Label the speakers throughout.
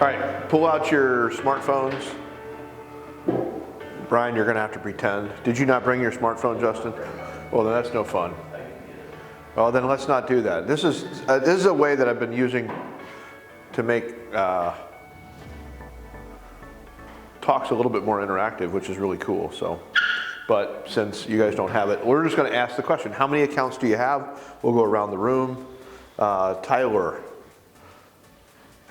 Speaker 1: All right, pull out your smartphones. Brian, you're gonna have to pretend. Did you not bring your smartphone, Justin? Well, then that's no fun. Well, then let's not do that. This is a way that I've been using to make talks a little bit more interactive, which is really cool. So, but since you guys don't have it, we're just gonna ask the question, how many accounts do you have? We'll go around the room. Tyler.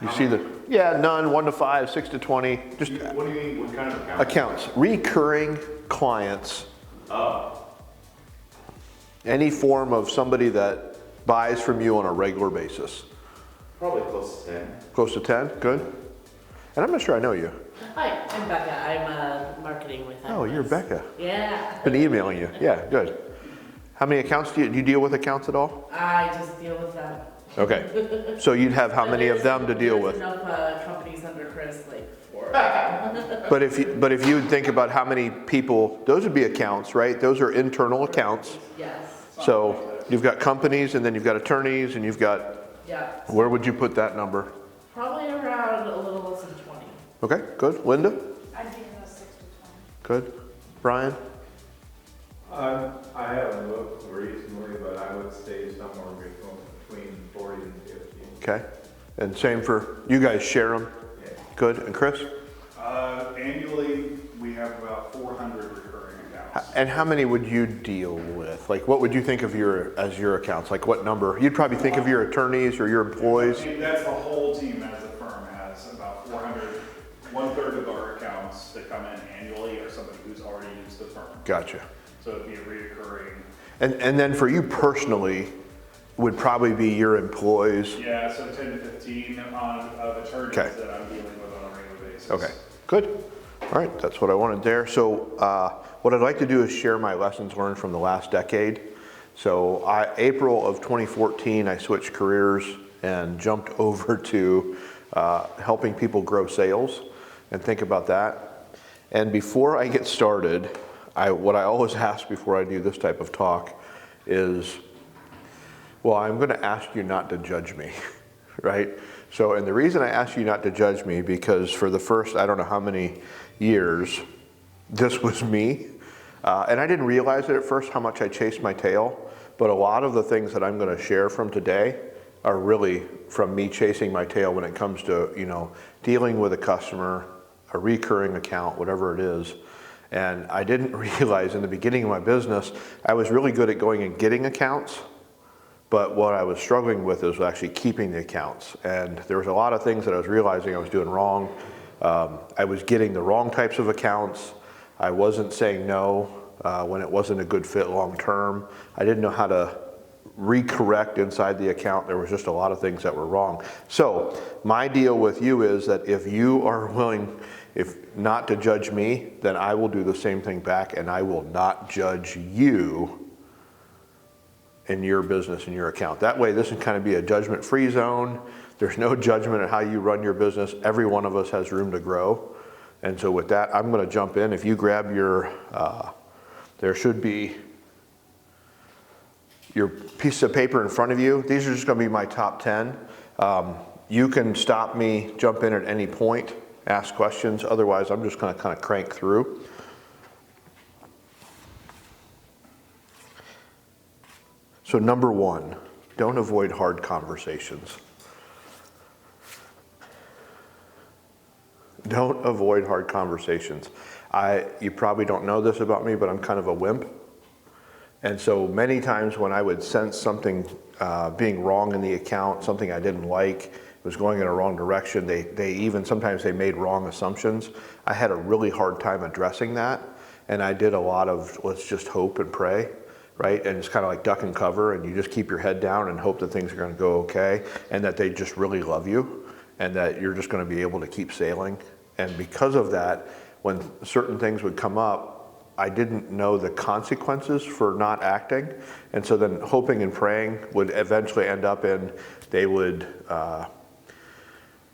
Speaker 1: You see the, yeah, none, 1 to 5, 6 to 20. Just
Speaker 2: what do you mean, what kind of accounts?
Speaker 1: Accounts, recurring clients.
Speaker 2: Oh.
Speaker 1: Any form of somebody that buys from you on a regular basis.
Speaker 2: Probably close to 10.
Speaker 1: Close to 10, good. And I'm not sure I know you.
Speaker 3: Hi, I'm Becca. I'm marketing with
Speaker 1: Oh, you're Becca.
Speaker 3: Yeah.
Speaker 1: Been emailing you, yeah, good. How many accounts do you deal with accounts at all?
Speaker 3: I just deal with them.
Speaker 1: Okay, so you'd have how many of them to deal with?
Speaker 3: There's enough companies under Chris, like 4.
Speaker 1: But if you would think about how many people, those would be accounts, right? Those are internal accounts.
Speaker 3: Yes.
Speaker 1: So you've got companies and then you've got attorneys and you've got,
Speaker 3: Yeah.
Speaker 1: where would you put that number?
Speaker 3: Probably around a little less than 20.
Speaker 1: Okay, good. Linda?
Speaker 4: I'd be in the 6 to 20.
Speaker 1: Good. Brian?
Speaker 5: I haven't looked recently, but I would say somewhere between 40 and 50.
Speaker 1: Okay. And same for, you guys share them?
Speaker 5: Yeah.
Speaker 1: Good. And Chris?
Speaker 2: Annually, we have about 400 recurring accounts.
Speaker 1: And how many would you deal with? Like, what would you think of as your accounts? Like, what number? You'd probably think of your attorneys or your employees.
Speaker 2: I mean, that's the whole team as a firm has about 400. 1/3 of our accounts that come in annually are somebody who's already used the firm.
Speaker 1: Gotcha.
Speaker 2: So it'd be a reoccurring.
Speaker 1: And then for you personally, would probably be your employees.
Speaker 2: Yeah, so 10 to 15 of attorneys
Speaker 1: Okay.
Speaker 2: that I'm dealing with on a regular basis.
Speaker 1: Okay, good. All right, that's what I wanted there. So what I'd like to do is share my lessons learned from the last decade. So April of 2014, I switched careers and jumped over to helping people grow sales, and think about that. And before I get started, what I always ask before I do this type of talk is, well, I'm gonna ask you not to judge me, right? So, and the reason I ask you not to judge me, because for the first, I don't know how many years, this was me. And I didn't realize it at first how much I chased my tail, but a lot of the things that I'm gonna share from today are really from me chasing my tail when it comes to, dealing with a customer, a recurring account, whatever it is. And I didn't realize in the beginning of my business, I was really good at going and getting accounts, but what I was struggling with is actually keeping the accounts. And there was a lot of things that I was realizing I was doing wrong. I was getting the wrong types of accounts. I wasn't saying no when it wasn't a good fit long term. I didn't know how to recorrect inside the account. There was just a lot of things that were wrong. So my deal with you is that if you are willing, if not to judge me, then I will do the same thing back, and I will not judge you in your business, in your account. That way this can kind of be a judgment-free zone. There's no judgment on how you run your business. Every one of us has room to grow. And so with that, I'm gonna jump in. If you grab your, there should be your piece of paper in front of you. These are just gonna be my top 10. You can stop me, jump in at any point, ask questions. Otherwise, I'm just gonna kind of crank through. So number 1, don't avoid hard conversations. Don't avoid hard conversations. You probably don't know this about me, but I'm kind of a wimp. And so many times when I would sense something being wrong in the account, something I didn't like, was going in a wrong direction, sometimes they made wrong assumptions. I had a really hard time addressing that. And I did a lot of, let's just hope and pray, right? And it's kind of like duck and cover, and you just keep your head down and hope that things are gonna go okay, and that they just really love you, and that you're just gonna be able to keep sailing. And because of that, when certain things would come up, I didn't know the consequences for not acting. And so then hoping and praying would eventually end up in, they would,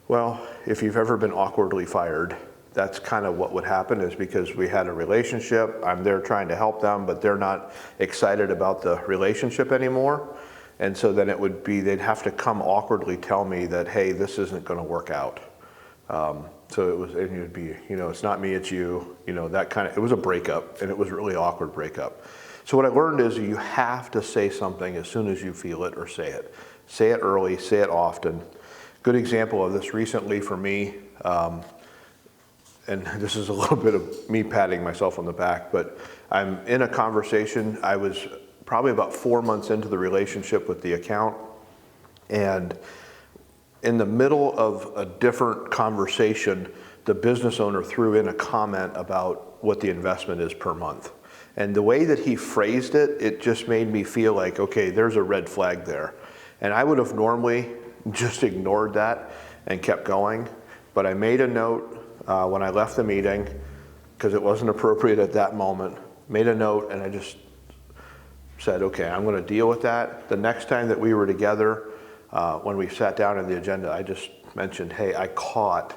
Speaker 1: well, if you've ever been awkwardly fired, that's kind of what would happen, is because we had a relationship, I'm there trying to help them, but they're not excited about the relationship anymore. And so then it would be, they'd have to come awkwardly tell me that, hey, this isn't gonna work out. So it was, and you'd be, it's not me, it's you, that kind of, it was a breakup, and it was a really awkward breakup. So what I learned is you have to say something as soon as you feel it, or say it. Say it early, say it often. Good example of this recently for me, and this is a little bit of me patting myself on the back, but I'm in a conversation. I was probably about 4 months into the relationship with the account, and in the middle of a different conversation, the business owner threw in a comment about what the investment is per month. And the way that he phrased it, it just made me feel like, okay, there's a red flag there. And I would have normally just ignored that and kept going. But I made a note when I left the meeting, because it wasn't appropriate at that moment, made a note, and I just said, okay, I'm going to deal with that. The next time that we were together, when we sat down on the agenda, I just mentioned, hey, I caught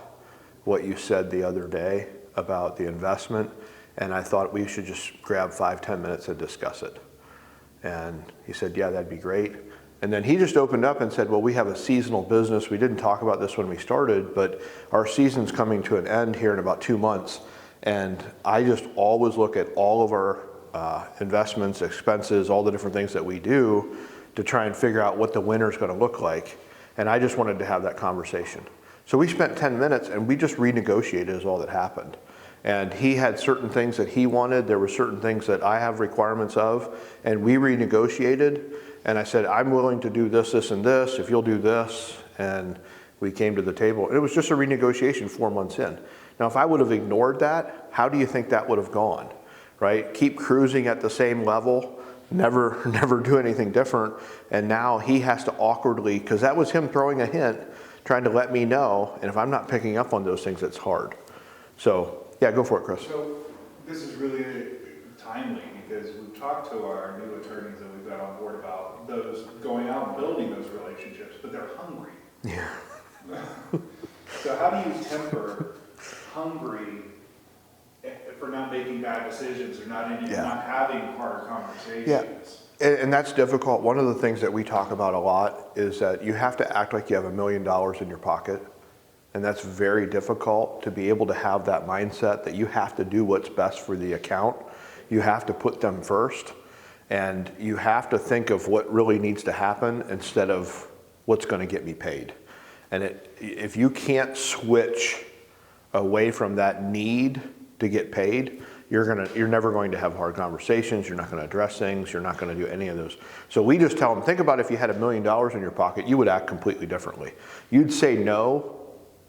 Speaker 1: what you said the other day about the investment, and I thought we should just grab 5-10 minutes and discuss it. And he said, yeah, that'd be great. And then he just opened up and said, well, we have a seasonal business. We didn't talk about this when we started, but our season's coming to an end here in about 2 months. And I just always look at all of our investments, expenses, all the different things that we do to try and figure out what the winter's going to look like. And I just wanted to have that conversation. So we spent 10 minutes and we just renegotiated is all that happened. And he had certain things that he wanted. There were certain things that I have requirements of, and we renegotiated. And I said, I'm willing to do this, this, and this, if you'll do this. And we came to the table. And it was just a renegotiation 4 months in. Now, if I would have ignored that, how do you think that would have gone, right? Keep cruising at the same level, never do anything different. And now he has to awkwardly, because that was him throwing a hint, trying to let me know. And if I'm not picking up on those things, it's hard. So, yeah, go for it, Chris.
Speaker 2: So this is really timely because we've talked to our new attorneys that we've got on board about those going out and building those relationships, but they're hungry.
Speaker 1: Yeah.
Speaker 2: So how do you temper hungry for not making bad decisions or not having hard conversations?
Speaker 1: Yeah. And that's difficult. One of the things that we talk about a lot is that you have to act like you have $1 million in your pocket. And that's very difficult to be able to have that mindset that you have to do what's best for the account. You have to put them first, and you have to think of what really needs to happen instead of what's going to get me paid. And if you can't switch away from that need to get paid, you're never going to have hard conversations. You're not going to address things. You're not going to do any of those. So we just tell them, think about if you had $1 million in your pocket, you would act completely differently. You'd say no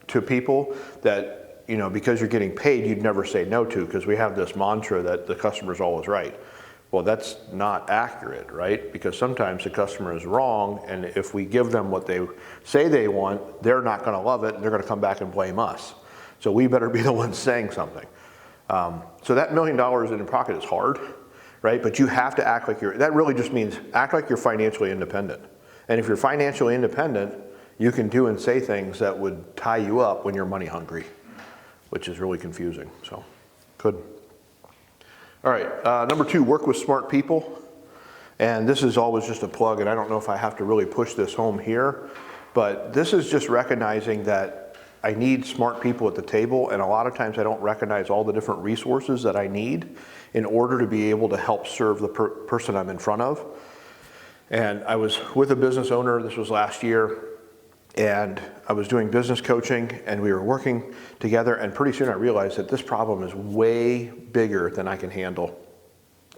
Speaker 1: to people that, because you're getting paid, you'd never say no to, because we have this mantra that the customer's always right. Well, that's not accurate, right? Because sometimes the customer is wrong, and if we give them what they say they want, they're not going to love it, and they're going to come back and blame us. So we better be the ones saying something. So that $1 million in your pocket is hard, right? But you have to act like that really just means act like you're financially independent. And if you're financially independent, you can do and say things that would tie you up when you're money hungry, which is really confusing. So, good. All right, number 2, work with smart people. And this is always just a plug, and I don't know if I have to really push this home here, but this is just recognizing that I need smart people at the table, and a lot of times I don't recognize all the different resources that I need in order to be able to help serve the person I'm in front of. And I was with a business owner, this was last year, and I was doing business coaching, and we were working together, and pretty soon I realized that this problem is way bigger than I can handle.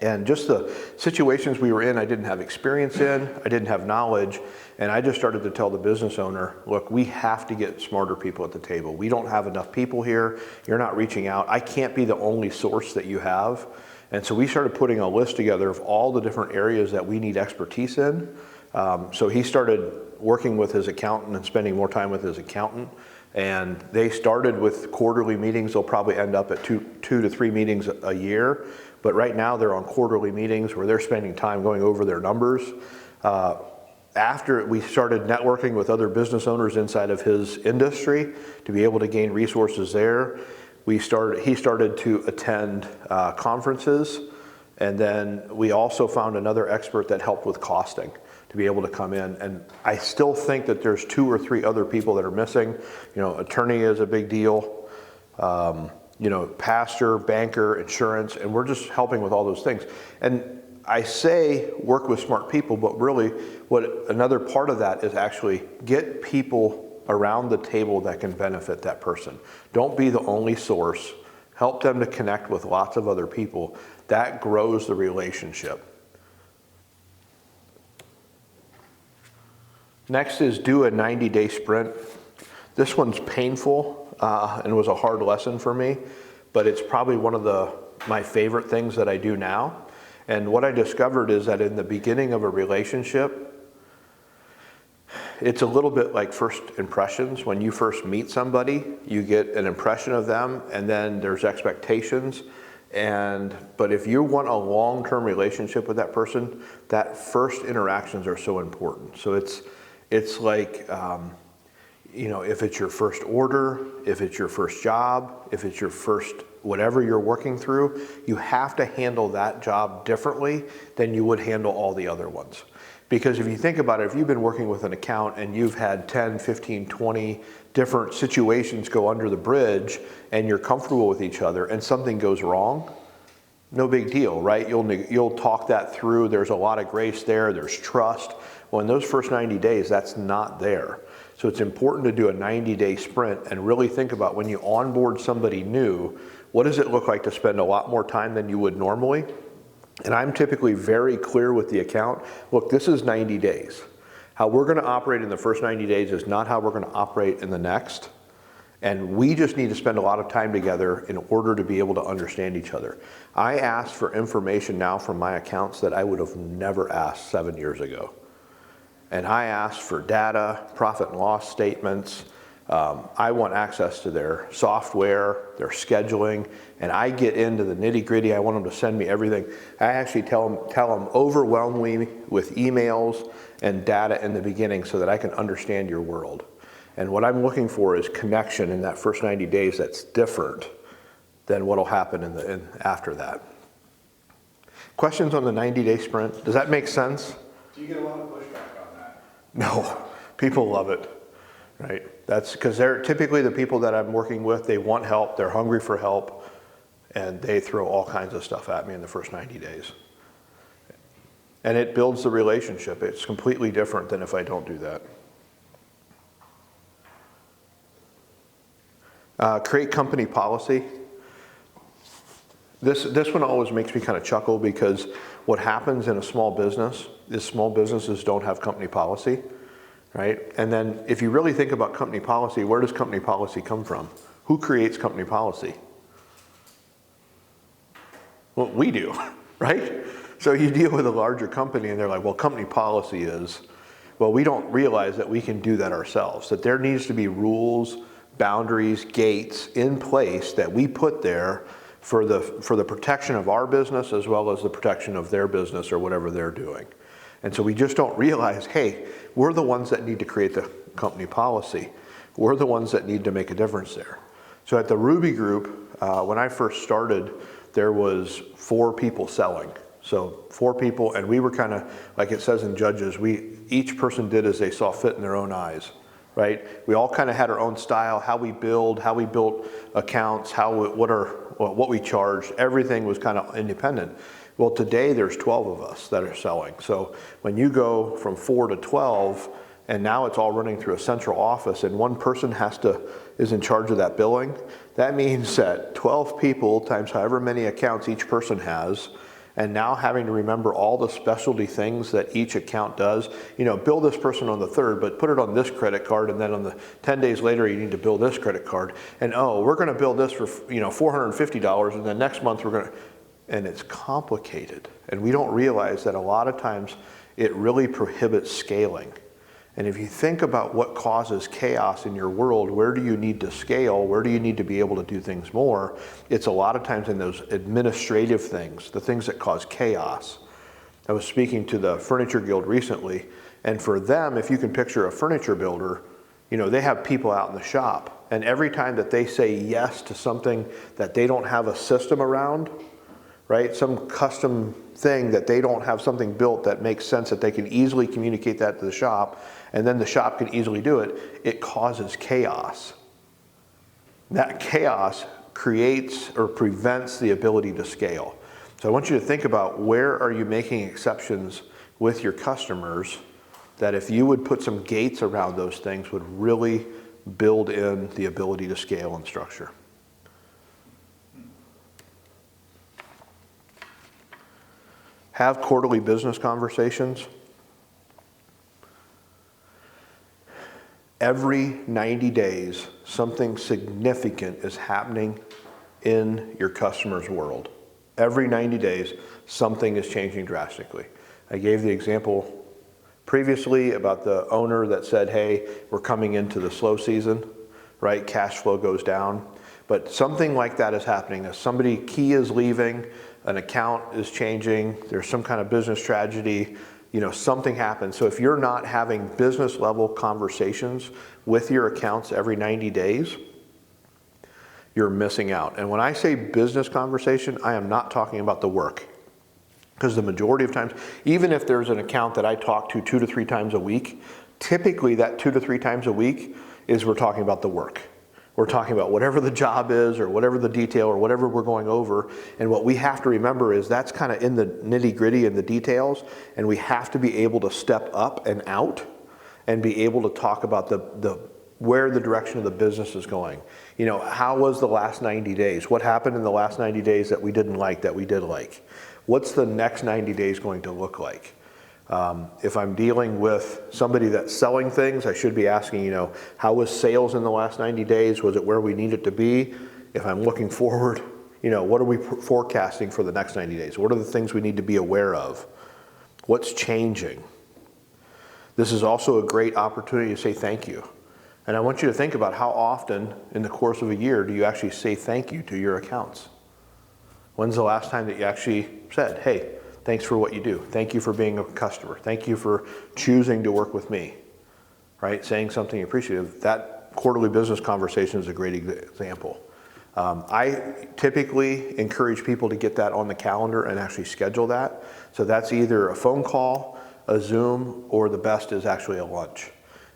Speaker 1: And just the situations we were in, I didn't have experience in, I didn't have knowledge, and I just started to tell the business owner, look, we have to get smarter people at the table. We don't have enough people here, you're not reaching out, I can't be the only source that you have. And so we started putting a list together of all the different areas that we need expertise in. So he started working with his accountant and spending more time with his accountant. And they started with quarterly meetings. They'll probably end up at two to three meetings a year. But right now they're on quarterly meetings where they're spending time going over their numbers. After we started networking with other business owners inside of his industry to be able to gain resources there, he started to attend conferences. And then we also found another expert that helped with costing. to be able to come in. And I still think that there's 2 or 3 other people that are missing. You know, attorney is a big deal. You know, pastor, banker, insurance, and we're just helping with all those things. And I say work with smart people, but really what another part of that is actually get people around the table that can benefit that person. Don't be the only source. Help them to connect with lots of other people. That grows the relationship. Next is do a 90-day sprint. This one's painful and was a hard lesson for me, but it's probably one of my favorite things that I do now. And what I discovered is that in the beginning of a relationship, it's a little bit like first impressions. When you first meet somebody, you get an impression of them, and then there's expectations. But if you want a long-term relationship with that person, that first interactions are so important. So it's like, you know, if it's your first order, if it's your first job, if it's your first whatever you're working through, you have to handle that job differently than you would handle all the other ones. Because if you think about it, if you've been working with an account and you've had 10, 15, 20 different situations go under the bridge and you're comfortable with each other and something goes wrong, no big deal, right? You'll talk that through. There's a lot of grace there. There's trust. Well, in those first 90 days, that's not there. So it's important to do a 90-day sprint and really think about when you onboard somebody new, what does it look like to spend a lot more time than you would normally? And I'm typically very clear with the account. Look, this is 90 days. How we're going to operate in the first 90 days is not how we're going to operate in the next. And we just need to spend a lot of time together in order to be able to understand each other. I ask for information now from my accounts that I would have never asked 7 years ago. And I ask for data, profit and loss statements. I want access to their software, their scheduling, and I get into the nitty-gritty. I want them to send me everything. I actually tell them overwhelm me with emails and data in the beginning so that I can understand your world. And what I'm looking for is connection in that first 90 days that's different than what will happen after that. Questions on the 90-day sprint? Does that make sense?
Speaker 2: Do you get a lot of pushback on that?
Speaker 1: No, people love it, right? That's because they're typically the people that I'm working with, they want help, they're hungry for help, and they throw all kinds of stuff at me in the first 90 days. And it builds the relationship. It's completely different than if I don't do that. Create company policy. This one always makes me kind of chuckle because what happens in a small business is small businesses don't have company policy, right? And then if you really think about company policy, where does company policy come from? Who creates company policy? Well, we do, right? So you deal with a larger company and they're like, well, company policy is, well, we don't realize that we can do that ourselves, that there needs to be rules, boundaries, gates in place that we put there for the protection of our business as well as the protection of their business or whatever they're doing. And so we just don't realize, hey, we're the ones that need to create the company policy. We're the ones that need to make a difference there. So at the Ruby Group, when I first started, there was 4 people selling. So 4 people, and we were kind of, like it says in Judges, each person did as they saw fit in their own eyes, right? We all kind of had our own style, how we built accounts, what we charged, everything was kind of independent. Well, today there's 12 of us that are selling. So when you go from 4 to 12, and now it's all running through a central office, and one person is in charge of that billing, that means that 12 people times however many accounts each person has, and now having to remember all the specialty things that each account does. You know, bill this person on the 3rd, but put it on this credit card, and then on the 10 days later, you need to bill this credit card. And we're gonna bill this for, $450, and then next month and it's complicated. And we don't realize that a lot of times it really prohibits scaling. And if you think about what causes chaos in your world, where do you need to scale? Where do you need to be able to do things more? It's a lot of times in those administrative things, the things that cause chaos. I was speaking to the Furniture Guild recently, and for them, if you can picture a furniture builder, they have people out in the shop. And every time that they say yes to something that they don't have a system around, right? Some custom thing that they don't have something built that makes sense that they can easily communicate that to the shop, and then the shop can easily do it. It causes chaos. That chaos creates or prevents the ability to scale. So I want you to think about, where are you making exceptions with your customers that if you would put some gates around those things would really build in the ability to scale and structure. Have quarterly business conversations. Every 90 days, something significant is happening in your customer's world. Every 90 days, something is changing drastically. I gave the example previously about the owner that said, hey, we're coming into the slow season, right? Cash flow goes down. But something like that is happening. If somebody key is leaving, an account is changing, there's some kind of business tragedy, something happens. So if you're not having business level conversations with your accounts every 90 days, you're missing out. And when I say business conversation, I am not talking about the work. Because the majority of times, even if there's an account that I talk to 2 to 3 times a week, typically that 2 to 3 times a week is we're talking about the work. We're talking about whatever the job is or whatever the detail or whatever we're going over. And what we have to remember is that's kind of in the nitty gritty and the details. And we have to be able to step up and out and be able to talk about where the direction of the business is going. How was the last 90 days? What happened in the last 90 days that we didn't like, that we did like? What's the next 90 days going to look like? If I'm dealing with somebody that's selling things, I should be asking, how was sales in the last 90 days? Was it where we need it to be? If I'm looking forward, what are we forecasting for the next 90 days? What are the things we need to be aware of? What's changing? This is also a great opportunity to say thank you. And I want you to think about how often in the course of a year do you actually say thank you to your accounts? When's the last time that you actually said, hey, thanks for what you do. Thank you for being a customer. Thank you for choosing to work with me, right? Saying something appreciative. That quarterly business conversation is a great example. I typically encourage people to get that on the calendar and actually schedule that. So that's either a phone call, a Zoom, or the best is actually a lunch.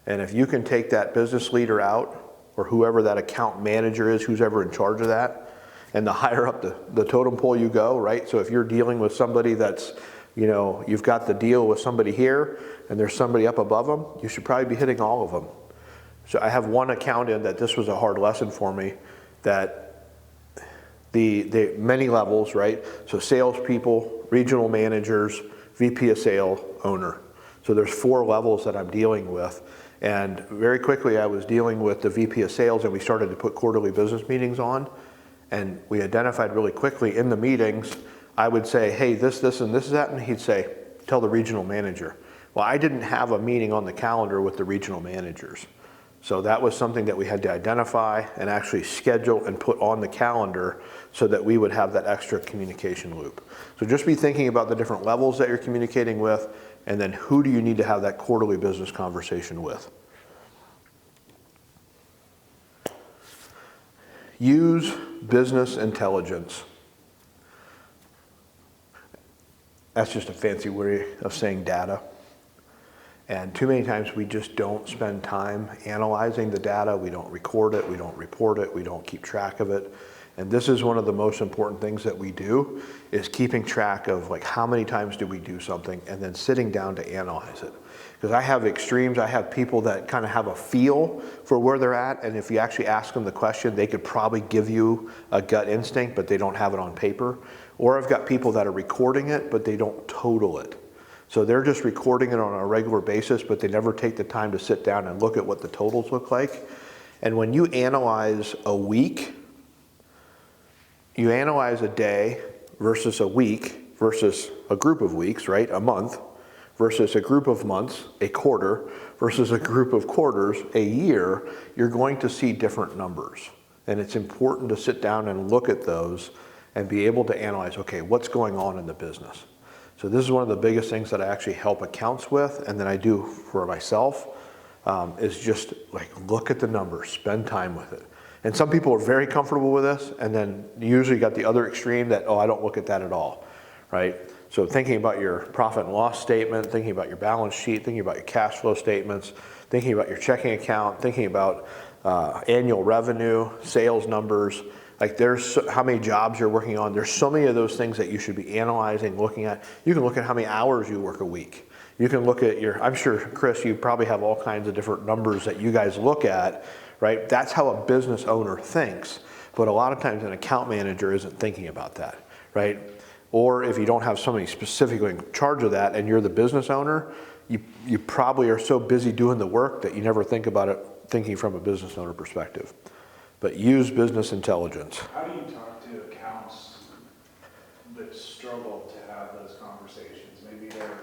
Speaker 1: And if you can take that business leader out, or whoever that account manager is, who's ever in charge of that, and the higher up the totem pole you go, right? So if you're dealing with somebody that's, you've got the deal with somebody here and there's somebody up above them, you should probably be hitting all of them. So I have one account in that this was a hard lesson for me, that the many levels, right? So salespeople, regional managers, VP of sale, owner. So there's 4 levels that I'm dealing with. And very quickly I was dealing with the VP of sales and we started to put quarterly business meetings on. And we identified really quickly in the meetings, I would say, hey, this, and this is that. And he'd say, tell the regional manager. Well, I didn't have a meeting on the calendar with the regional managers. So that was something that we had to identify and actually schedule and put on the calendar so that we would have that extra communication loop. So just be thinking about the different levels that you're communicating with, and then who do you need to have that quarterly business conversation with. Use business intelligence. That's just a fancy way of saying data. And too many times we just don't spend time analyzing the data. We don't record it, we don't report it, we don't keep track of it. And this is one of the most important things that we do, is keeping track of how many times do we do something and then sitting down to analyze it. Because I have extremes. I have people that kind of have a feel for where they're at, and if you actually ask them the question, they could probably give you a gut instinct, but they don't have it on paper. Or I've got people that are recording it, but they don't total it. So they're just recording it on a regular basis, but they never take the time to sit down and look at what the totals look like. And when you analyze a week, you analyze a day versus a week versus a group of weeks, right? A month. Versus a group of months, a quarter, versus a group of quarters, a year, you're going to see different numbers. And it's important to sit down and look at those and be able to analyze, okay, what's going on in the business? So this is one of the biggest things that I actually help accounts with, and then I do for myself, is just look at the numbers, spend time with it. And some people are very comfortable with this, and then you usually got the other extreme that, oh, I don't look at that at all, right? So thinking about your profit and loss statement, thinking about your balance sheet, thinking about your cash flow statements, thinking about your checking account, thinking about annual revenue, sales numbers, like how many jobs you're working on. There's so many of those things that you should be analyzing, looking at. You can look at how many hours you work a week. You can look at I'm sure, Chris, you probably have all kinds of different numbers that you guys look at, right? That's how a business owner thinks. But a lot of times an account manager isn't thinking about that, right? Or if you don't have somebody specifically in charge of that and you're the business owner, you probably are so busy doing the work that you never think about it thinking from a business owner perspective. But use business intelligence.
Speaker 2: How do you talk to accounts that struggle to have those conversations? Maybe they're,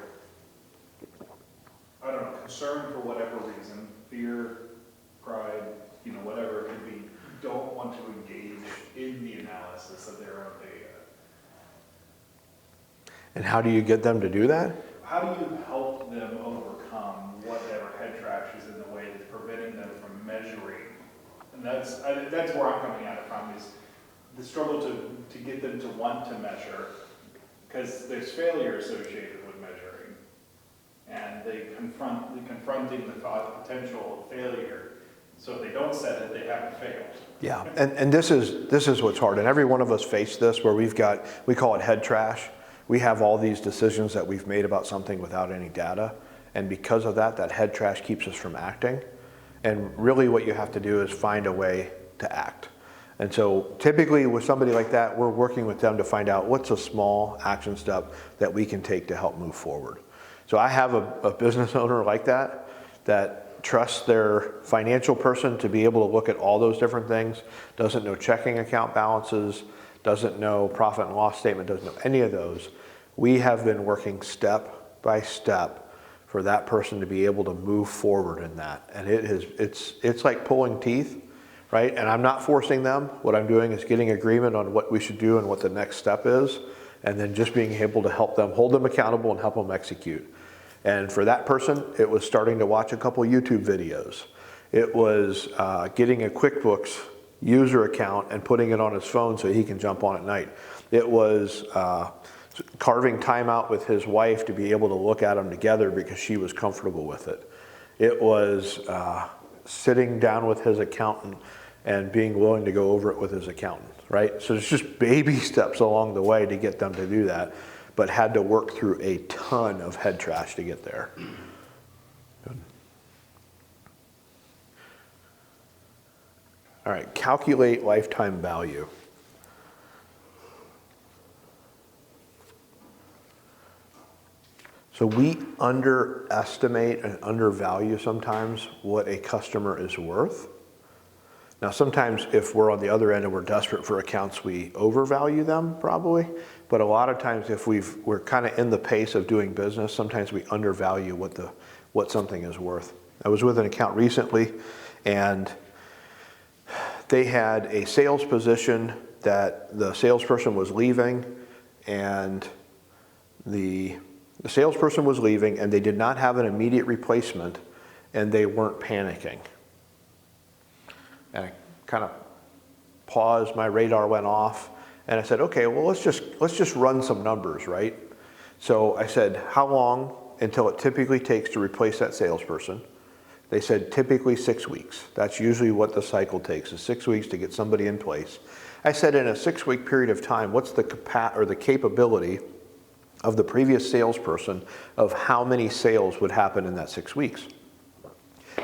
Speaker 2: I don't know, concerned for whatever reason, fear, pride, whatever it could be, don't want to engage in the analysis of their own data.
Speaker 1: And how do you get them to do that?
Speaker 2: How do you help them overcome whatever head trash is in the way that's preventing them from measuring? And that's where I'm coming at it from, is the struggle to get them to want to measure, because there's failure associated with measuring, and confronting the potential of failure. So if they don't set it, they haven't failed.
Speaker 1: Yeah, and this is what's hard, and every one of us face this, where we call it head trash. We have all these decisions that we've made about something without any data, and because of that head trash keeps us from acting. And really what you have to do is find a way to act. And so typically with somebody like that, we're working with them to find out what's a small action step that we can take to help move forward. So I have a business owner like that trusts their financial person to be able to look at all those different things, doesn't know checking account balances, doesn't know profit and loss statement, doesn't know any of those. We have been working step by step for that person to be able to move forward in that. And it's like pulling teeth, right? And I'm not forcing them. What I'm doing is getting agreement on what we should do and what the next step is, and then just being able to help them, hold them accountable and help them execute. And for that person, it was starting to watch a couple YouTube videos. It was getting a QuickBooks user account and putting it on his phone so he can jump on at night. It was carving time out with his wife to be able to look at them together because she was comfortable with it. It was sitting down with his accountant and being willing to go over it with his accountant, right? So it's just baby steps along the way to get them to do that, but had to work through a ton of head trash to get there. Good. All right, calculate lifetime value. So we underestimate and undervalue sometimes what a customer is worth. Now sometimes if we're on the other end and we're desperate for accounts, we overvalue them probably. But a lot of times if we're kind of in the pace of doing business, sometimes we undervalue what something is worth. I was with an account recently and they had a sales position that the salesperson was leaving, and the salesperson was leaving and they did not have an immediate replacement and they weren't panicking. And I kind of paused, my radar went off, and I said, okay, well, let's just run some numbers, right? So I said, how long until it typically takes to replace that salesperson? They said typically 6 weeks. That's usually what the cycle takes, is 6 weeks to get somebody in place. I said in a 6-week period of time, what's the capability of the previous salesperson of how many sales would happen in that 6 weeks?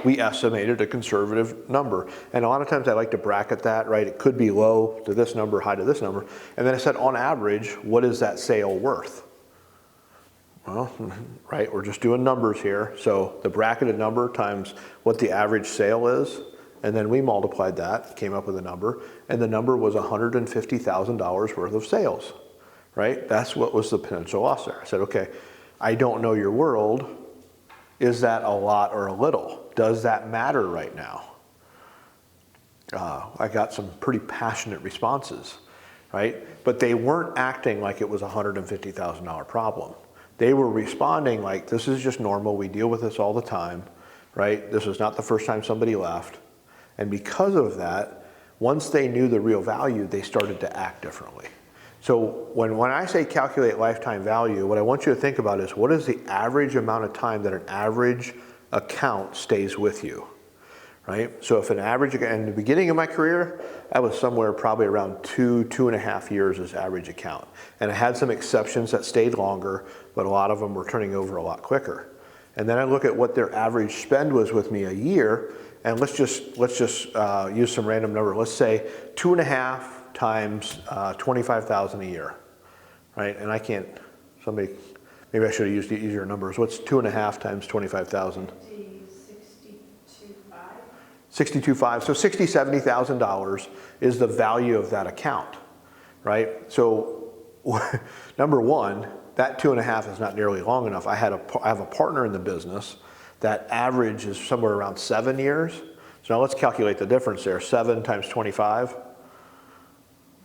Speaker 1: We estimated a conservative number. And a lot of times I like to bracket that, right? It could be low to this number, high to this number. And then I said, on average, what is that sale worth? Well, right, we're just doing numbers here. So the bracketed number times what the average sale is, and then we multiplied that, came up with a number, and the number was $150,000 worth of sales, right? That's what was the potential loss there. I said, okay, I don't know your world. Is that a lot or a little? Does that matter right now? I got some pretty passionate responses, right? But they weren't acting like it was a $150,000 problem. They were responding like, this is just normal, we deal with this all the time, right? This is not the first time somebody left. And because of that, once they knew the real value, they started to act differently. So when I say calculate lifetime value, what I want you to think about is what is the average amount of time that an average account stays with you, right? So if an average, in the beginning of my career, I was somewhere probably around 2.5 years as average account. And I had some exceptions that stayed longer, but a lot of them were turning over a lot quicker. And then I look at what their average spend was with me a year, and let's just use some random number. Let's say 2.5 times 25,000 a year, right? And I can't, maybe I should have used the easier numbers. What's 2.5 times 25,000? 62.5. So $60,000-$70,000 is the value of that account, right? So number one, that 2.5 is not nearly long enough. I have a partner in the business that average is somewhere around 7 years. So now let's calculate the difference there. 7 times 25.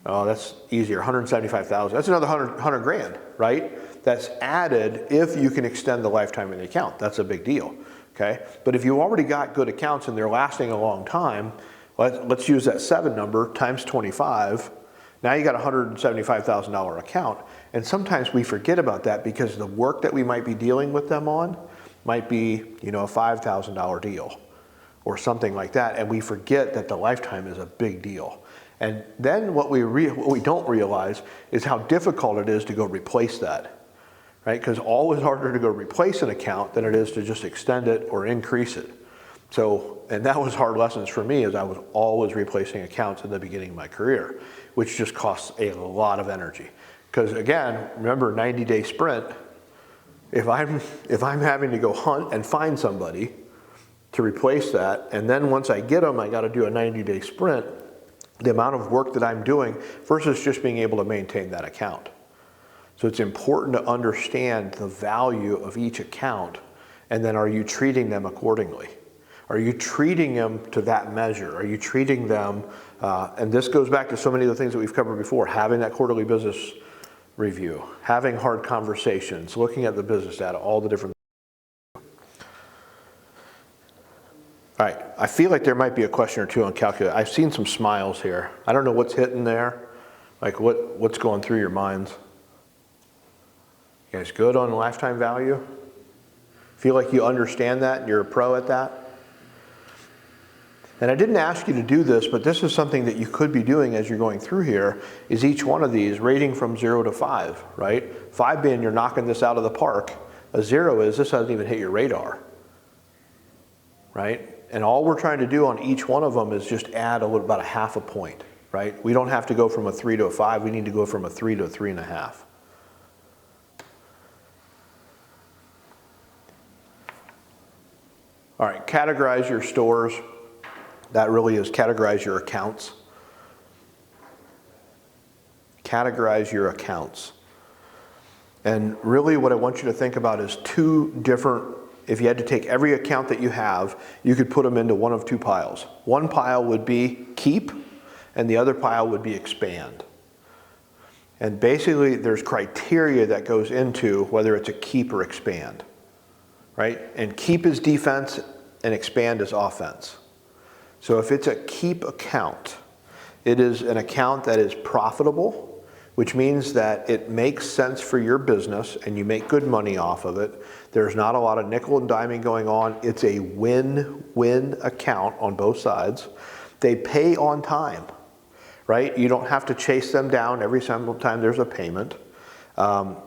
Speaker 1: Oh, that's easier, 175,000. That's another 100 grand, right? That's added if you can extend the lifetime of the account. That's a big deal, okay? But if you already got good accounts and they're lasting a long time, let's use that 7 number times 25. Now you got a $175,000 account. And sometimes we forget about that because the work that we might be dealing with them on might be, a $5,000 deal or something like that. And we forget that the lifetime is a big deal. And then what we don't realize is how difficult it is to go replace that, right? Because always harder to go replace an account than it is to just extend it or increase it. So, and that was hard lessons for me as I was always replacing accounts in the beginning of my career, which just costs a lot of energy. Because again, remember 90-day sprint, if I'm having to go hunt and find somebody to replace that, and then once I get them, I got to do a 90-day sprint, the amount of work that I'm doing versus just being able to maintain that account. So it's important to understand the value of each account, and then are you treating them accordingly? Are you treating them to that measure? Are you treating them, and this goes back to so many of the things that we've covered before, having that quarterly business review, having hard conversations, looking at the business data, all the different. All right, I feel like there might be a question or two on calculate. I've seen some smiles here. I don't know what's hitting there, like what's going through your minds. You guys good on lifetime value? Feel like you understand that and you're a pro at that? And I didn't ask you to do this, but this is something that you could be doing as you're going through here, is each one of these rating from 0 to 5, right? 5 being you're knocking this out of the park. A 0 is this hasn't even hit your radar, right? And all we're trying to do on each one of them is just add about a half a point, right? We don't have to go from a 3 to a 5. We need to go from a 3 to a 3.5. All right, categorize your stores. That really is categorize your accounts. Categorize your accounts. And really what I want you to think about is two different, if you had to take every account that you have, you could put them into one of two piles. One pile would be keep, and the other pile would be expand. And basically there's criteria that goes into whether it's a keep or expand, right? And keep is defense and expand is offense. So if it's a keep account, it is an account that is profitable, which means that it makes sense for your business and you make good money off of it. There's not a lot of nickel and diming going on. It's a win-win account on both sides. They pay on time, right? You don't have to chase them down every single time there's a payment.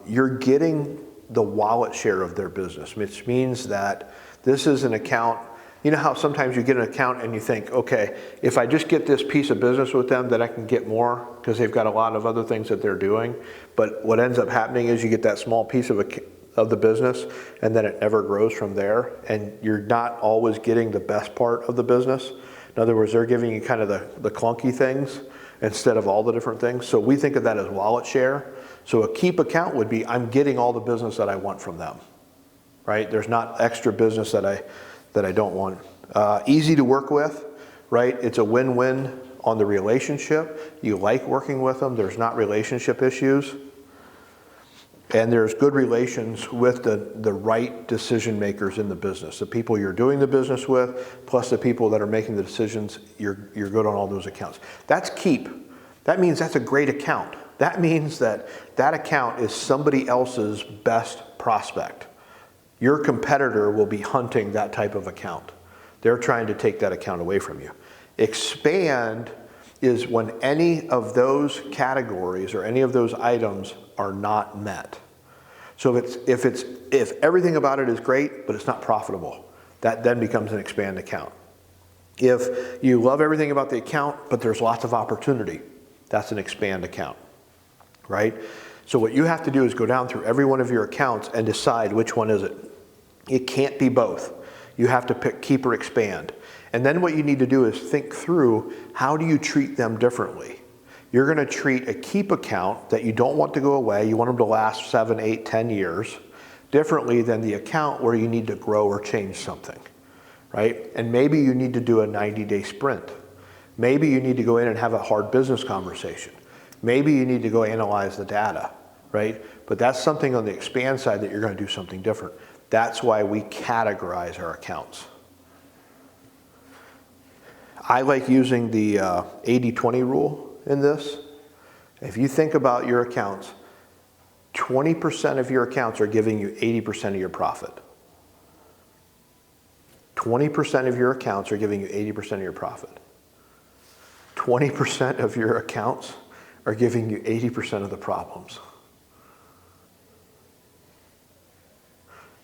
Speaker 1: You're getting the wallet share of their business, which means that this is an account. You know how sometimes you get an account and you think, okay, if I just get this piece of business with them, then I can get more because they've got a lot of other things that they're doing. But what ends up happening is you get that small piece of the business and then it never grows from there. And you're not always getting the best part of the business. In other words, they're giving you kind of the clunky things instead of all the different things. So we think of that as wallet share. So a keep account would be, I'm getting all the business that I want from them, right? There's not extra business that I don't want. Easy to work with, right? It's a win-win on the relationship. You like working with them. There's not relationship issues. And there's good relations with the right decision makers in the business. The people you're doing the business with, plus the people that are making the decisions, you're good on all those accounts. That's keep. That means that's a great account. That means that account is somebody else's best prospect. Your competitor will be hunting that type of account. They're trying to take that account away from you. Expand is when any of those categories or any of those items are not met. So if everything about it is great, but it's not profitable, that then becomes an expand account. If you love everything about the account, but there's lots of opportunity, that's an expand account, right? So what you have to do is go down through every one of your accounts and decide which one is it. It can't be both. You have to pick keep or expand. And then what you need to do is think through, how do you treat them differently? You're going to treat a keep account that you don't want to go away, you want them to last 7, 8, 10 years, differently than the account where you need to grow or change something, right? And maybe you need to do a 90-day sprint. Maybe you need to go in and have a hard business conversation. Maybe you need to go analyze the data, right? But that's something on the expand side that you're going to do something different. That's why we categorize our accounts. I like using the 80-20 rule in this. If you think about your accounts, 20% of your accounts are giving you 80% of your profit. 20% of your accounts are giving you 80% of your profit. 20% of your accounts are giving you 80% of the problems.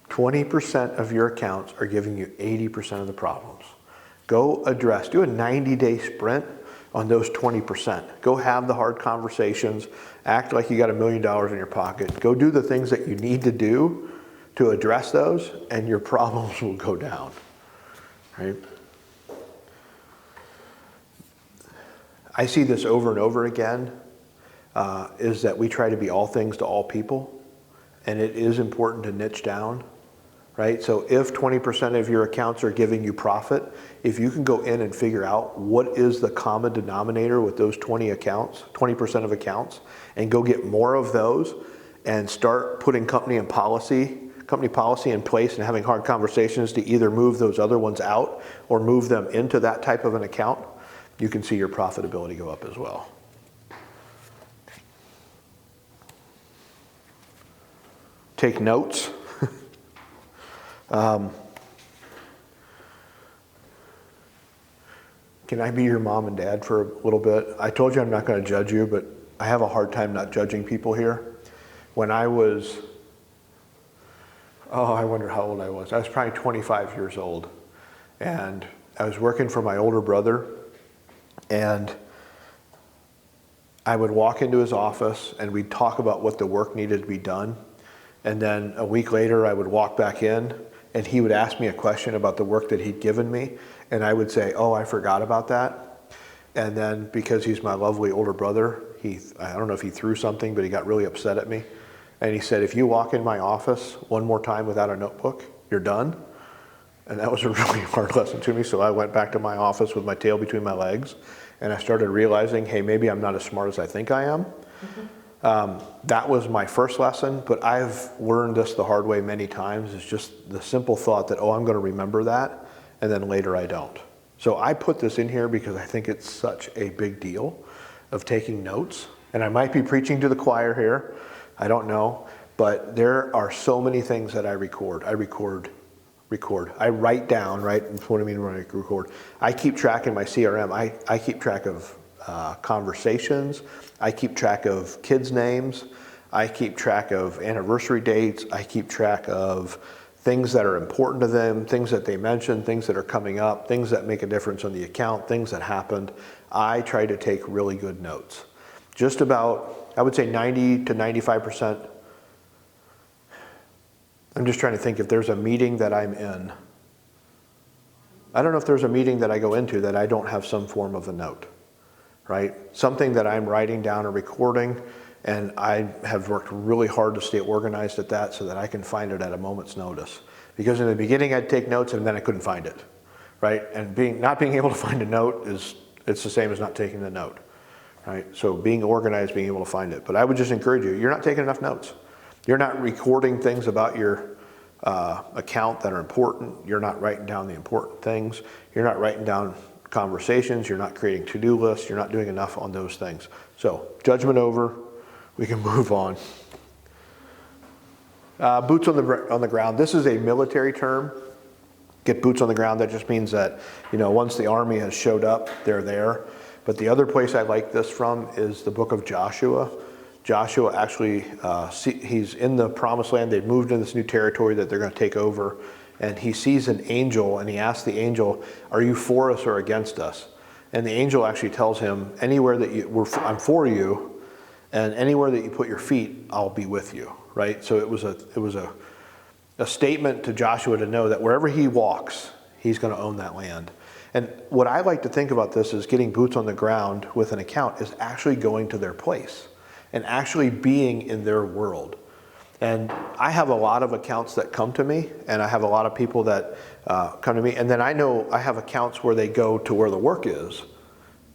Speaker 1: 20% of your accounts are giving you 80% of the problems. Go address, do a 90-day sprint on those 20%. Go have the hard conversations, act like you got $1 million in your pocket. Go do the things that you need to do to address those, and your problems will go down, right? I see this over and over again, is that we try to be all things to all people, and it is important to niche down, right? So if 20% of your accounts are giving you profit, if you can go in and figure out what is the common denominator with those 20 accounts, 20% of accounts, and go get more of those and start putting company policy in place and having hard conversations to either move those other ones out or move them into that type of an account, you can see your profitability go up as well. Take notes. Can I be your mom and dad for a little bit? I told you I'm not going to judge you, but I have a hard time not judging people here. When I was, I wonder how old I was. I was probably 25 years old. And I was working for my older brother. And I would walk into his office and we'd talk about what the work needed to be done. And then a week later, I would walk back in and he would ask me a question about the work that he'd given me. And I would say, oh, I forgot about that. And then because he's my lovely older brother, I don't know if he threw something, but he got really upset at me. And he said, if you walk in my office one more time without a notebook, you're done. And that was a really hard lesson to me. So I went back to my office with my tail between my legs. And I started realizing, hey, maybe I'm not as smart as I think I am. That was my first lesson, but I've learned this the hard way many times. It's just the simple thought that, I'm going to remember that, and then later I don't. So I put this in here because I think it's such a big deal of taking notes. And I might be preaching to the choir here. I don't know. But there are so many things that I record. I write down, right? That's what I mean when I record. I keep track in my CRM. I keep track of conversations. I keep track of kids' names. I keep track of anniversary dates. I keep track of things that are important to them, things that they mention, things that are coming up, things that make a difference on the account, things that happened. I try to take really good notes. Just about, I would say 90 to 95%. I'm just trying to think if there's a meeting that I'm in. I don't know if there's a meeting that I go into that I don't have some form of a note, right? Something that I'm writing down or recording, and I have worked really hard to stay organized at that so that I can find it at a moment's notice. Because in the beginning I'd take notes and then I couldn't find it, right? And not being able to find a note it's the same as not taking the note, right? So being organized, being able to find it. But I would just encourage you, you're not taking enough notes. You're not recording things about your account that are important. You're not writing down the important things. You're not writing down conversations. You're not creating to-do lists. You're not doing enough on those things. So judgment over. We can move on. Boots on the ground. This is a military term. Get boots on the ground. That just means that, once the army has showed up, they're there. But the other place I like this from is the book of Joshua. Joshua actually, he's in the promised land. They've moved into this new territory that they're going to take over. And he sees an angel and he asks the angel, are you for us or against us? And the angel actually tells him, anywhere that I'm for you, and anywhere that you put your feet, I'll be with you, right? So it was a statement to Joshua to know that wherever he walks, he's going to own that land. And what I like to think about this is getting boots on the ground with an account is actually going to their place and actually being in their world. And I have a lot of accounts that come to me, and I have a lot of people that come to me, and then I know I have accounts where they go to where the work is,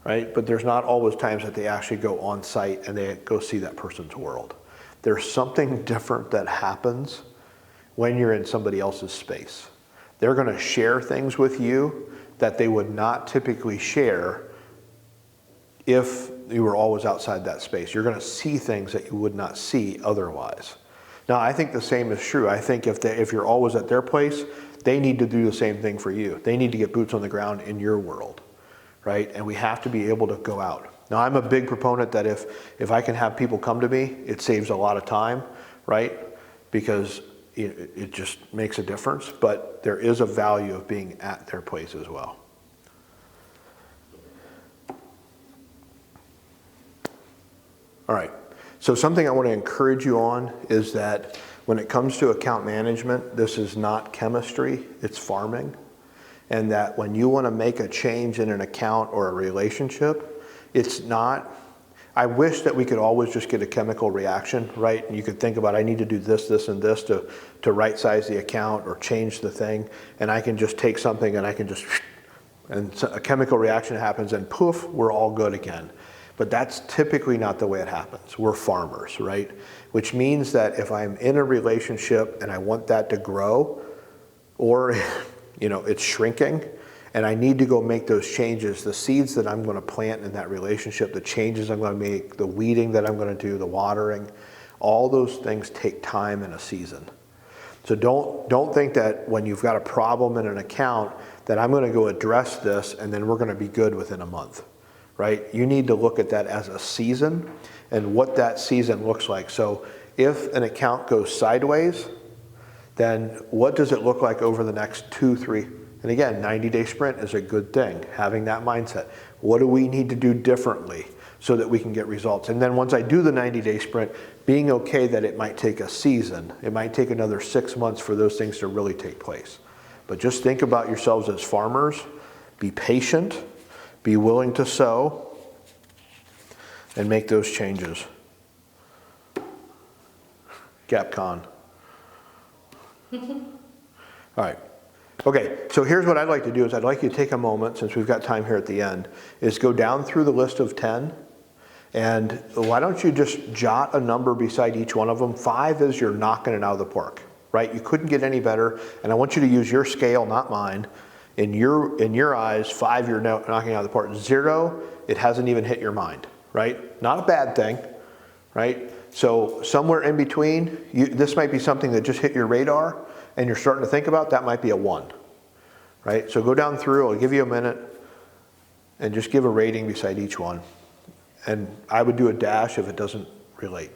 Speaker 1: right? But there's not always times that they actually go on site and they go see that person's world. There's something different that happens when you're in somebody else's space. They're going to share things with you that they would not typically share if you were always outside that space. You're going to see things that you would not see otherwise. Now, I think the same is true. I think if you're always at their place, they need to do the same thing for you. They need to get boots on the ground in your world, right? And we have to be able to go out. Now, I'm a big proponent that if I can have people come to me, it saves a lot of time, right? Because it just makes a difference. But there is a value of being at their place as well. All right. So something I want to encourage you on is that when it comes to account management, this is not chemistry, it's farming. And that when you want to make a change in an account or a relationship, it's not, I wish that we could always just get a chemical reaction, right? And you could think about, I need to do this, this, and this to right size the account or change the thing. And I can just take something and I can just, and a chemical reaction happens and poof, we're all good again. But that's typically not the way it happens. We're farmers, right? Which means that if I'm in a relationship and I want that to grow, or it's shrinking, and I need to go make those changes, the seeds that I'm going to plant in that relationship, the changes I'm going to make, the weeding that I'm going to do, the watering, all those things take time and a season. So don't think that when you've got a problem in an account that I'm going to go address this and then we're going to be good within a month. Right? You need to look at that as a season and what that season looks like. So if an account goes sideways, then what does it look like over the next 2, 3, and again, 90-day sprint is a good thing, having that mindset. What do we need to do differently so that we can get results? And then once I do the 90-day sprint, being okay that it might take a season, it might take another 6 months for those things to really take place. But just think about yourselves as farmers, be patient, be willing to sow and make those changes. GapCon. All right. Okay, so here's what I'd like to do is I'd like you to take a moment, since we've got time here at the end, is go down through the list of 10. And why don't you just jot a number beside each one of them? 5 is you're knocking it out of the park, right? You couldn't get any better. And I want you to use your scale, not mine. In your eyes, 5, you're knocking out of the park. 0, it hasn't even hit your mind, right? Not a bad thing, right? So somewhere in between, this might be something that just hit your radar and you're starting to think about, that might be a 1, right? So go down through, I'll give you a minute and just give a rating beside each one. And I would do a dash if it doesn't relate.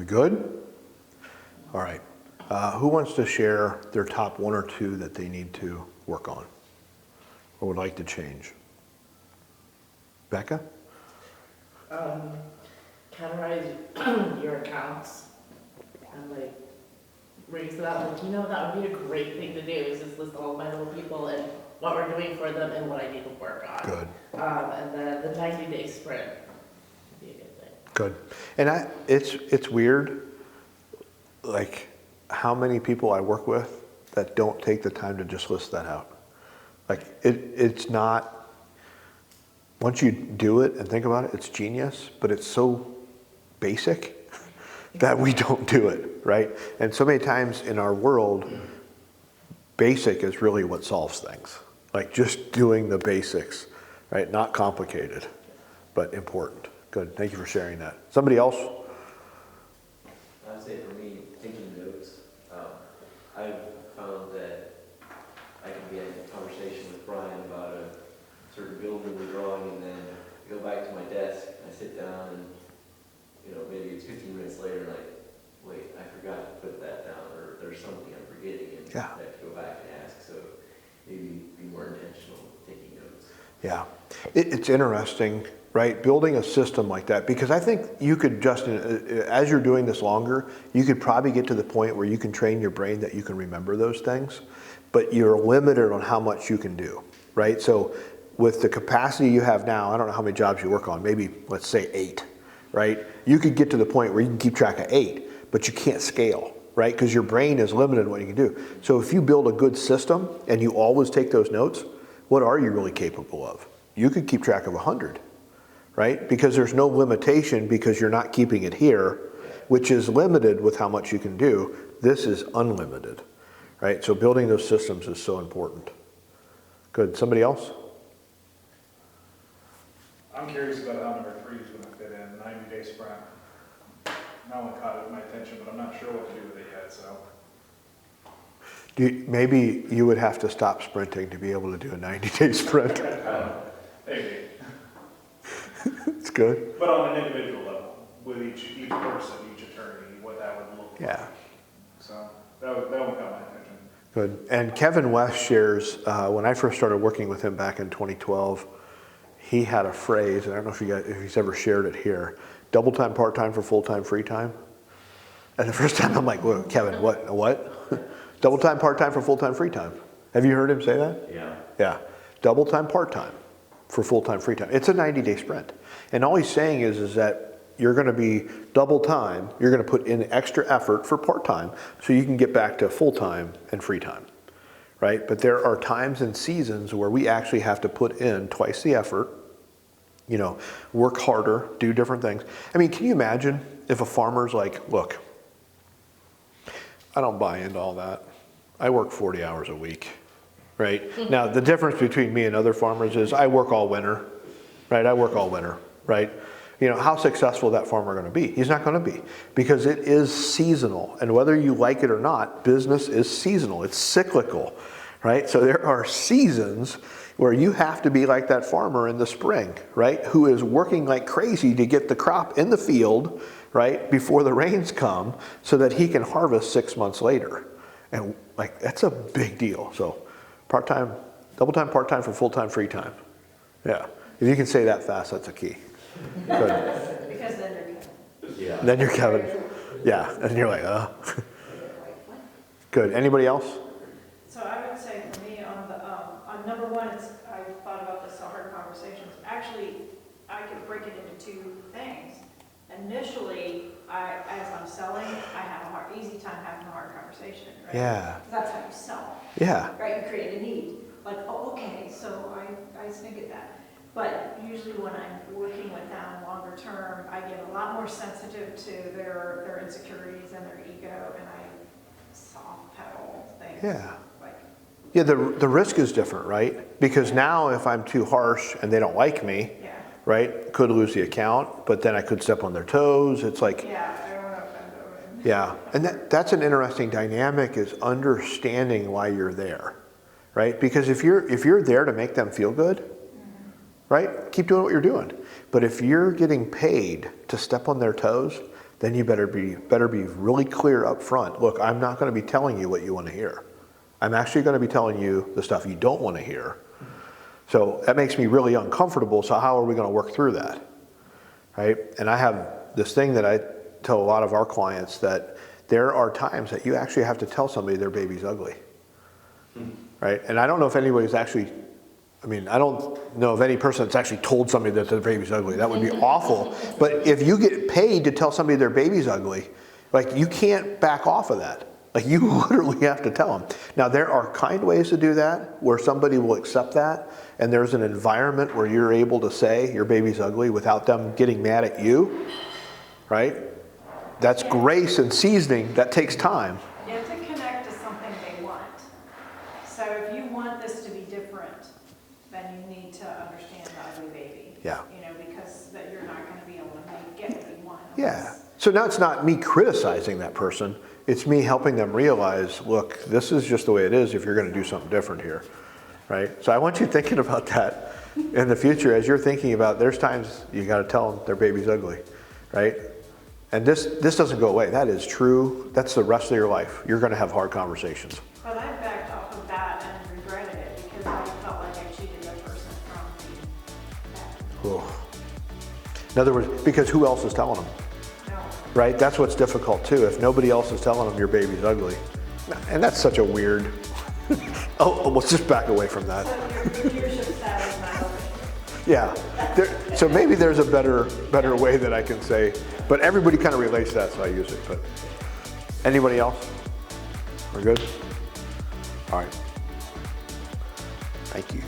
Speaker 1: We good? All right. Who wants to share their top one or two that they need to work on or would like to change? Becca?
Speaker 3: Categorize your accounts and like raise it up. Like, that would be a great thing to do is just list all my little people and what we're doing for them and what I need to work on.
Speaker 1: Good.
Speaker 3: And then the 90-day sprint would be a good thing.
Speaker 1: Good. And it's weird, like how many people I work with that don't take the time to just list that out. Like it's not, once you do it and think about it, it's genius, but it's so basic that we don't do it, right? And so many times in our world, basic is really what solves things. Like just doing the basics, right? Not complicated, but important. Good, thank you for sharing that. Somebody else?
Speaker 6: I would say for me, taking notes. I've found that I can be in a conversation with Brian about a certain building we're drawing, and then I go back to my desk, and I sit down, and maybe it's 15 minutes later, and wait, I forgot to put that down, or there's something I'm forgetting, and
Speaker 1: Yeah.
Speaker 6: I have to go back and ask. So maybe be more intentional with taking notes.
Speaker 1: Yeah, it's interesting, right? Building a system like that, because I think you could just, as you're doing this longer, you could probably get to the point where you can train your brain that you can remember those things, but you're limited on how much you can do, right? So with the capacity you have now, I don't know how many jobs you work on, maybe let's say 8, right? You could get to the point where you can keep track of 8, but you can't scale, right? Because your brain is limited in what you can do. So if you build a good system and you always take those notes, what are you really capable of? You could keep track of 100, right? Because there's no limitation because you're not keeping it here, which is limited with how much you can do. This is unlimited, right? So building those systems is so important. Good, somebody else?
Speaker 2: I'm curious about how number 3 is going to fit in, 90-day sprint. That one caught my attention, but I'm not sure what to do with it yet, so.
Speaker 1: Maybe you would have to stop sprinting to be able to do a 90-day sprint.
Speaker 2: Maybe.
Speaker 1: It's good.
Speaker 2: But on an individual level, with each person, each attorney, what that would look like.
Speaker 1: Yeah.
Speaker 2: So that one caught my attention.
Speaker 1: Good. And Kevin West shares, when I first started working with him back in 2012, he had a phrase, and I don't know if he's ever shared it here, double time, part time for full time, free time. And the first time I'm like, well, Kevin, what? Double time, part time for full time, free time. Have you heard him say that?
Speaker 6: Yeah.
Speaker 1: Yeah. Double time, part time for full time, free time. It's a 90-day sprint. And all he's saying is that you're going to be double time, you're going to put in extra effort for part time so you can get back to full time and free time. Right? But there are times and seasons where we actually have to put in twice the effort, work harder, do different things. I mean, can you imagine if a farmer's like, look, I don't buy into all that. I work 40 hours a week, right? Now, the difference between me and other farmers is I work all winter, right? I work all winter, right? How successful that farmer going to be? He's not going to be because it is seasonal. And whether you like it or not, business is seasonal. It's cyclical, right? So there are seasons where you have to be like that farmer in the spring, right? Who is working like crazy to get the crop in the field, right? Before the rains come so that he can harvest 6 months later. And that's a big deal. So part-time, double time, part-time for full-time, free time. Yeah. If you can say that fast, that's a key. Good.
Speaker 4: Because then you're Kevin.
Speaker 6: Yeah.
Speaker 1: Then you're Kevin. Yeah. And you're like, Good. Anybody else?
Speaker 4: So I would say for me on number 1, I thought about this, hard conversations. Actually, I could break it into 2 things. Initially, as I'm selling, I have a easy time having a hard conversation, right?
Speaker 1: Yeah.
Speaker 4: That's how you sell,
Speaker 1: Yeah.
Speaker 4: right? You create a need. Like, oh, okay, so I think of that. But usually when I'm working with them longer term, I get a lot more sensitive to their insecurities and their ego, and I soft pedal things.
Speaker 1: Yeah.
Speaker 4: Like,
Speaker 1: Yeah, the risk is different, right? Because now if I'm too harsh and they don't like me,
Speaker 4: yeah,
Speaker 1: right, could lose the account, but then I could step on their toes. It's like,
Speaker 4: yeah, I don't know if I'm doing.
Speaker 1: yeah. And that's an interesting dynamic is understanding why you're there, right? Because if you're there to make them feel good, right, keep doing what you're doing. But if you're getting paid to step on their toes, then you better be really clear up front. Look, I'm not going to be telling you what you want to hear. I'm actually going to be telling you the stuff you don't want to hear. So that makes me really uncomfortable. So how are we going to work through that? Right? And I have this thing that I tell a lot of our clients, that there are times that you actually have to tell somebody their baby's ugly. Right? And I don't know if anybody's actually, I don't know of any person that's actually told somebody that their baby's ugly. That would be awful. But if you get paid to tell somebody their baby's ugly, like, you can't back off of that. Like, you literally have to tell them. Now, there are kind ways to do that where somebody will accept that, and there's an environment where you're able to say your baby's ugly without them getting mad at you, right? That's grace and seasoning. That takes time.
Speaker 4: You have to connect to something they want. So if you want this to be different, then you need to understand the ugly baby.
Speaker 1: Yeah.
Speaker 4: Because that you're not going to be able to get what you want.
Speaker 1: Yeah. So now it's not me criticizing that person. It's me helping them realize, look, this is just the way it is if you're going to do something different here, right? So I want you thinking about that in the future as you're thinking about, there's times you got to tell them their baby's ugly, right? And this doesn't go away. That is true. That's the rest of your life. You're going to have hard conversations.
Speaker 4: But I backed off of that and regretted it because I felt like I cheated a person from the back.
Speaker 1: Oh. In other words, because who else is telling them?
Speaker 4: No.
Speaker 1: Right? That's what's difficult too. If nobody else is telling them your baby's ugly. And that's such a weird, let's just back away from that.
Speaker 4: So your leadership style is not open.
Speaker 1: Yeah. So maybe there's a better way that I can say, but everybody kind of relates to that, so I use it. But anybody else? We're good? All right. Thank you.